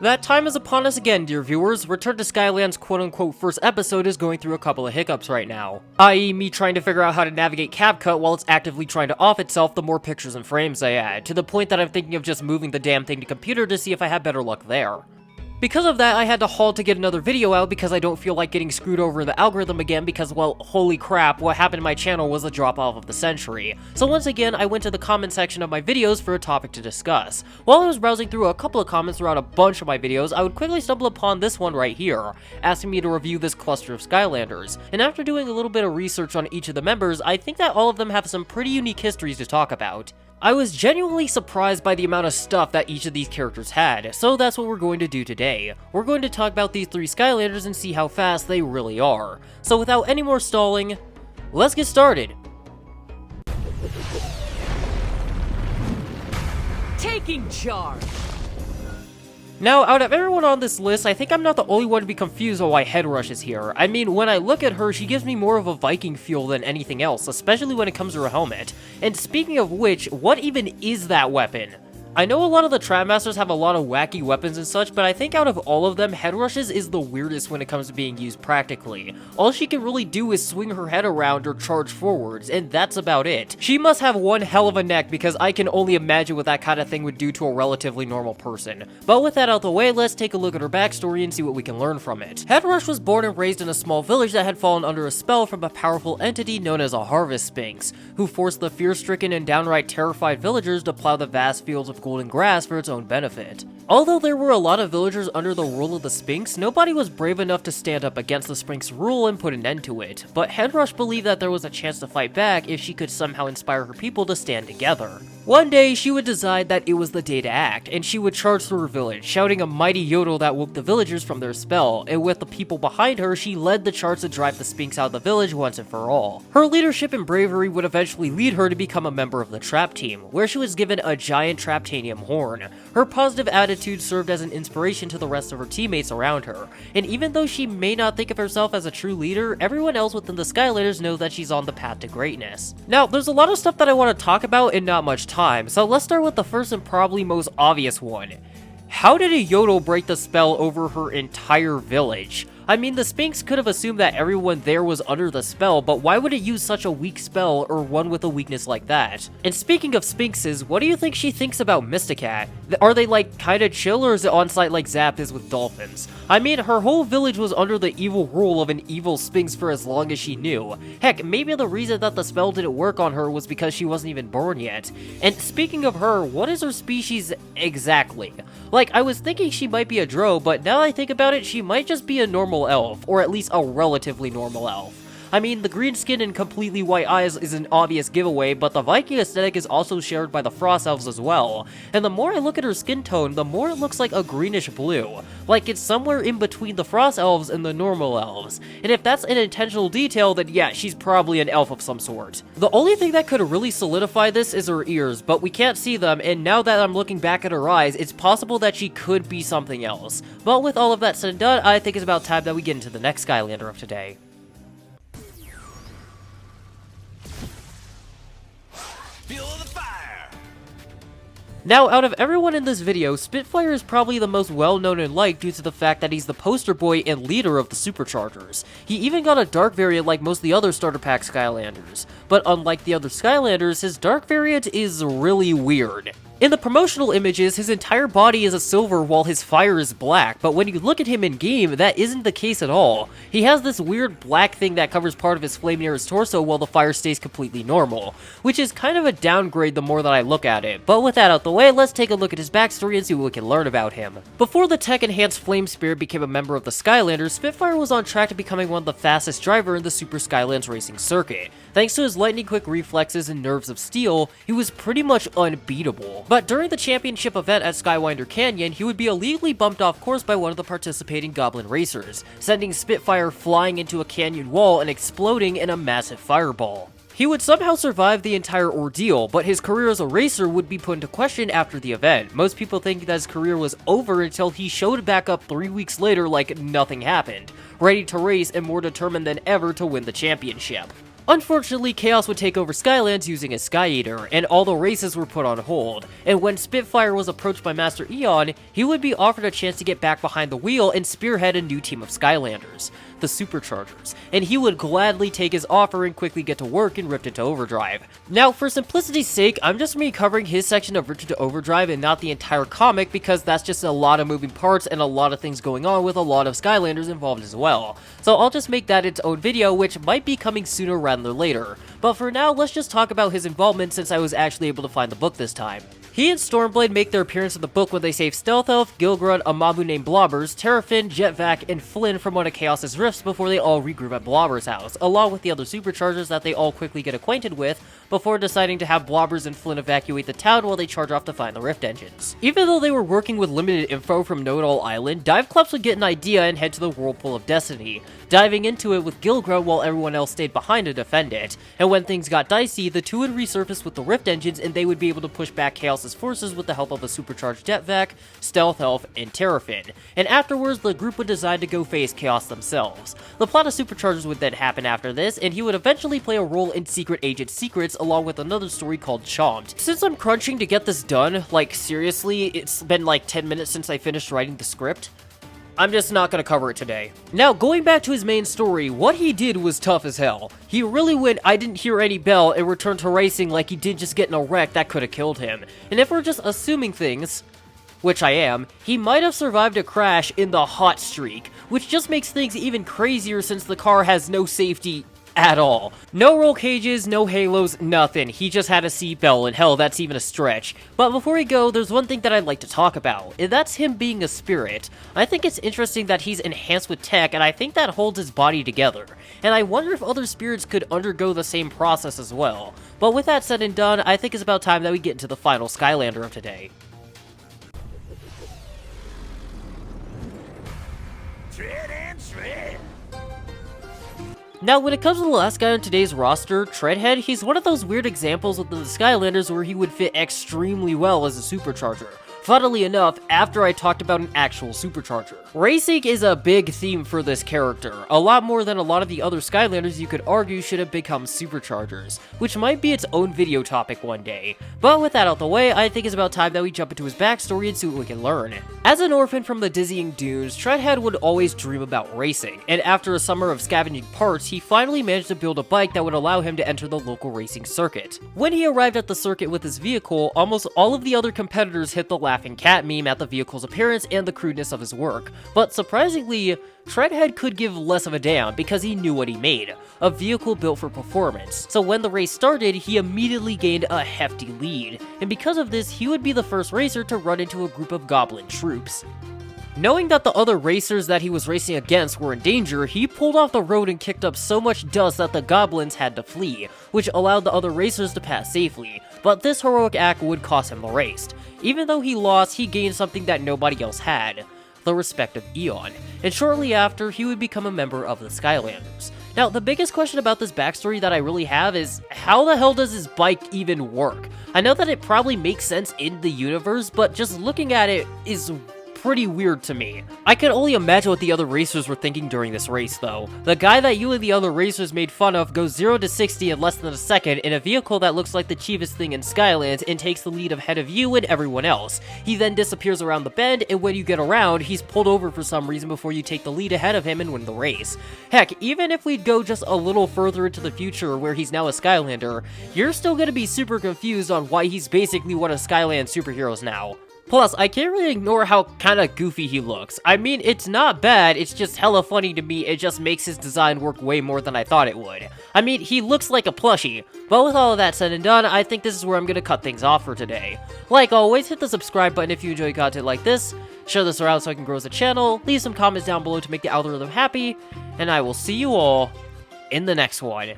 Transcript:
That time is upon us again, dear viewers. Return to Skyland's quote-unquote first episode is going through a couple of hiccups right now. I.e. me trying to figure out how to navigate CapCut while it's actively trying to off itself the more pictures and frames I add, to the point that I'm thinking of just moving the damn thing to computer to see if I have better luck there. Because of that, I had to halt to get another video out because I don't feel like getting screwed over in the algorithm again because, well, holy crap, what happened to my channel was a drop-off of the century. So once again, I went to the comment section of my videos for a topic to discuss. While I was browsing through a couple of comments throughout a bunch of my videos, I would quickly stumble upon this one right here, asking me to review this cluster of Skylanders. And after doing a little bit of research on each of the members, I think that all of them have some pretty unique histories to talk about. I was genuinely surprised by the amount of stuff that each of these characters had, so that's what we're going to do today. We're going to talk about these three Skylanders and see how fast they really are. So without any more stalling, let's get started! Taking charge! Now, out of everyone on this list, I think I'm not the only one to be confused on why Headrush is here. I mean, when I look at her, she gives me more of a Viking feel than anything else, especially when it comes to her helmet. And speaking of which, what even is that weapon? I know a lot of the Trapmasters have a lot of wacky weapons and such, but I think out of all of them, Headrush's is the weirdest when it comes to being used practically. All she can really do is swing her head around or charge forwards, and that's about it. She must have one hell of a neck because I can only imagine what that kind of thing would do to a relatively normal person. But with that out the way, let's take a look at her backstory and see what we can learn from it. Headrush was born and raised in a small village that had fallen under a spell from a powerful entity known as a Harvest Sphinx, who forced the fear-stricken and downright terrified villagers to plow the vast fields of golden grass for its own benefit. Although there were a lot of villagers under the rule of the Sphinx, nobody was brave enough to stand up against the Sphinx's rule and put an end to it, but Headrush believed that there was a chance to fight back if she could somehow inspire her people to stand together. One day, she would decide that it was the day to act, and she would charge through her village, shouting a mighty yodel that woke the villagers from their spell, and with the people behind her, she led the charge to drive the Sphinx out of the village once and for all. Her leadership and bravery would eventually lead her to become a member of the Trap Team, where she was given a giant Traptanium horn. Her positive attitude served as an inspiration to the rest of her teammates around her, and even though she may not think of herself as a true leader, everyone else within the Skylanders knows that she's on the path to greatness. Now, there's a lot of stuff that I want to talk about in not much time, so let's start with the first and probably most obvious one. How did a yodel break the spell over her entire village? I mean, the Sphinx could have assumed that everyone there was under the spell, but why would it use such a weak spell or one with a weakness like that? And speaking of Sphinxes, what do you think she thinks about Mysticat? Are they like kinda chill, or is it on site like Zapped is with dolphins? I mean, her whole village was under the evil rule of an evil Sphinx for as long as she knew. Heck, maybe the reason that the spell didn't work on her was because she wasn't even born yet. And speaking of her, what is her species exactly? Like, I was thinking she might be a drow, but now I think about it, she might just be a normal elf, or at least a relatively normal elf. I mean, the green skin and completely white eyes is an obvious giveaway, but the Viking aesthetic is also shared by the Frost Elves as well, and the more I look at her skin tone, the more it looks like a greenish blue, like it's somewhere in between the Frost Elves and the normal elves, and if that's an intentional detail, then yeah, she's probably an elf of some sort. The only thing that could really solidify this is her ears, but we can't see them, and now that I'm looking back at her eyes, it's possible that she could be something else. But with all of that said and done, I think it's about time that we get into the next Skylander of today. Now, out of everyone in this video, Spitfire is probably the most well-known and liked due to the fact that he's the poster boy and leader of the Superchargers. He even got a dark variant like most of the other starter pack Skylanders, but unlike the other Skylanders, his dark variant is really weird. In the promotional images, his entire body is a silver while his fire is black, but when you look at him in game, that isn't the case at all. He has this weird black thing that covers part of his flame near his torso while the fire stays completely normal, which is kind of a downgrade the more that I look at it. But with that out the way, let's take a look at his backstory and see what we can learn about him. Before the tech-enhanced Flame Spirit became a member of the Skylanders, Spitfire was on track to becoming one of the fastest drivers in the Super Skylands racing circuit. Thanks to his lightning-quick reflexes and nerves of steel, he was pretty much unbeatable. But during the championship event at Skywinder Canyon, he would be illegally bumped off course by one of the participating Goblin racers, sending Spitfire flying into a canyon wall and exploding in a massive fireball. He would somehow survive the entire ordeal, but his career as a racer would be put into question after the event. Most people think that his career was over until he showed back up 3 weeks later like nothing happened, ready to race and more determined than ever to win the championship. Unfortunately, Chaos would take over Skylands using a Sky Eater, and all the races were put on hold, and when Spitfire was approached by Master Eon, he would be offered a chance to get back behind the wheel and spearhead a new team of Skylanders, the Superchargers, and he would gladly take his offer and quickly get to work and ripped into overdrive. Now, for simplicity's sake, I'm just going to be covering his section of Ripped into Overdrive and not the entire comic because that's just a lot of moving parts and a lot of things going on with a lot of Skylanders involved as well. So I'll just make that its own video, which might be coming sooner rather than later. But for now, let's just talk about his involvement since I was actually able to find the book this time. He and Stormblade make their appearance in the book when they save Stealth Elf, Gilgrud, a Mabu named Blobbers, Terrafin, Jetvac, and Flynn from one of Chaos's rifts before they all regroup at Blobber's house, along with the other Superchargers that they all quickly get acquainted with, before deciding to have Blobbers and Flynn evacuate the town while they charge off to find the rift engines. Even though they were working with limited info from Know-It-All Island, Diveclops would get an idea and head to the Whirlpool of Destiny, diving into it with Gilgrud while everyone else stayed behind to defend it. And when things got dicey, the two would resurface with the rift engines and they would be able to push back Chaos's forces with the help of a supercharged Jetvac, Stealth Elf, and Terrafin. And afterwards, the group would decide to go face Chaos themselves. The plot of Superchargers would then happen after this, and he would eventually play a role in Secret Agent Secrets along with another story called Chomped. Since I'm crunching to get this done, like seriously, it's been like 10 minutes since I finished writing the script, I'm just not gonna cover it today. Now, going back to his main story, what he did was tough as hell. He really went I didn't hear any bell and returned to racing like he did just get in a wreck that could have killed him. And if we're just assuming things, which I am, he might have survived a crash in the hot streak, which just makes things even crazier since the car has no safety at all. No roll cages, no halos, nothing. He just had a seatbelt, and hell, that's even a stretch. But before we go, there's one thing that I'd like to talk about, and that's him being a spirit. I think it's interesting that he's enhanced with tech, and I think that holds his body together. And I wonder if other spirits could undergo the same process as well. But with that said and done, I think it's about time that we get into the final Skylander of today. Tread and shred. Now, when it comes to the last guy on today's roster, Treadhead, he's one of those weird examples of the Skylanders where he would fit extremely well as a Supercharger. Funnily enough, after I talked about an actual Supercharger. Racing is a big theme for this character, a lot more than a lot of the other Skylanders you could argue should have become Superchargers, which might be its own video topic one day. But with that out the way, I think it's about time that we jump into his backstory and see what we can learn. As an orphan from the dizzying dunes, Treadhead would always dream about racing, and after a summer of scavenging parts, he finally managed to build a bike that would allow him to enter the local racing circuit. When he arrived at the circuit with his vehicle, almost all of the other competitors hit the laughing cat meme at the vehicle's appearance and the crudeness of his work, but surprisingly, Treadhead could give less of a damn because he knew what he made, a vehicle built for performance. So when the race started, he immediately gained a hefty lead, and because of this, he would be the first racer to run into a group of goblin troops. Knowing that the other racers that he was racing against were in danger, he pulled off the road and kicked up so much dust that the goblins had to flee, which allowed the other racers to pass safely, but this heroic act would cost him the race. Even though he lost, he gained something that nobody else had, the respect of Eon, and shortly after, he would become a member of the Skylanders. Now, the biggest question about this backstory that I really have is, how the hell does his bike even work? I know that it probably makes sense in the universe, but just looking at it is pretty weird to me. I can only imagine what the other racers were thinking during this race, though. The guy that you and the other racers made fun of goes 0 to 60 in less than a second in a vehicle that looks like the cheapest thing in Skyland and takes the lead ahead of you and everyone else. He then disappears around the bend, and when you get around, he's pulled over for some reason before you take the lead ahead of him and win the race. Heck, even if we'd go just a little further into the future where he's now a Skylander, you're still gonna be super confused on why he's basically one of Skyland's superheroes now. Plus, I can't really ignore how kinda goofy he looks. I mean, it's not bad, it's just hella funny to me, it just makes his design work way more than I thought it would. I mean, he looks like a plushie, but with all of that said and done, I think this is where I'm gonna cut things off for today. Like always, hit the subscribe button if you enjoy content like this, share this around so I can grow as a channel, leave some comments down below to make the algorithm happy, and I will see you all in the next one.